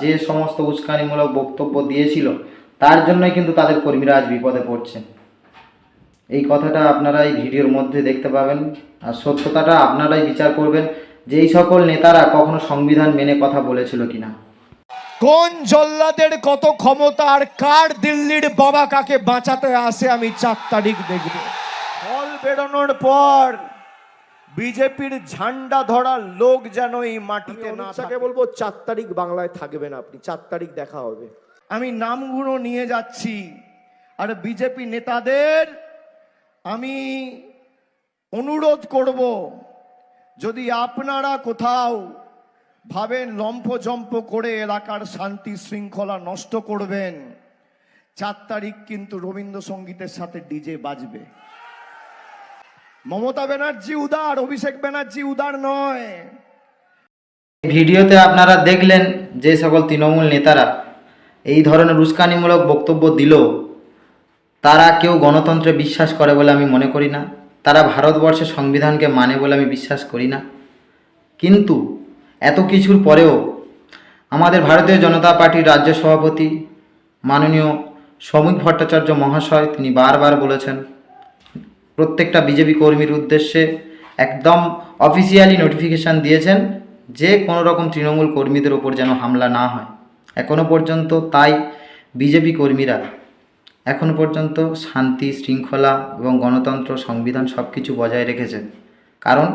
যে সমস্ত উস্কানিমূলক বক্তব্য দিয়েছিল তার জন্যই কিন্তু তাদের কর্মীরা আজ বিপদে পড়ছে। এই কথাটা আপনারা এই ভিডিওর মধ্যে দেখতে পাবেন, আর সত্যতাটা আপনারাই বিচার করবেন যে এই সকল নেতারা কখনো সংবিধান মেনে কথা বলেছিল কিনা। কোন জল্লাদের কত ক্ষমতা আর কার দিল্লির বাবা কাকে বাঁচাতে আসে আমি 4 তারিখ দেখব। ফল বেরোনোর পর বিজেপির ঝান্ডা ধরার লোক যেন এই মাটিতে না থাকে। বলবো 4 তারিখ বাংলায় থাকবেন আপনি, 4 তারিখ দেখা হবে। আমি নামগুলো নিয়ে যাচ্ছি, আর বিজেপি নেতাদের আমি অনুরোধ করব, যদি আপনারা কোথাও ভাবেন লম্ফজম্প করে এলাকার শান্তি শৃঙ্খলা নষ্ট করবেন, 4 তারিখ কিন্তু রবীন্দ্রসঙ্গীতের সাথে ডিজে বাজবে। মমতা ব্যানার্জি উদার, অভিষেক ব্যানার্জি উদার নয়। ভিডিওতে আপনারা দেখলেন যে সকল তৃণমূল নেতারা এই ধরনের উস্কানিমূলক বক্তব্য দিল, তারা কেউ গণতন্ত্রে বিশ্বাস করে বলে আমি মনে করি না, তারা ভারতবর্ষের সংবিধানকে মানে বলে আমি বিশ্বাস করি না। কিন্তু এত কিছুর পরেও আমাদের ভারতীয় জনতা পার্টির রাজ্য সভাপতি মাননীয় শ্রমিক ভট্টাচার্য মহাশয় তিনি বারবার বলেছেন, প্রত্যেকটা বিজেপি কর্মীর উদ্দেশ্যে একদম অফিসিয়ালি নোটিফিকেশান দিয়েছেন যে কোনো রকম তৃণমূল কর্মীদের ওপর যেন হামলা না হয়। এখনও পর্যন্ত তাই বিজেপি কর্মীরা এখনও পর্যন্ত শান্তি শৃঙ্খলা এবং গণতন্ত্র সংবিধান সব কিছু বজায় রেখেছেন। কারণ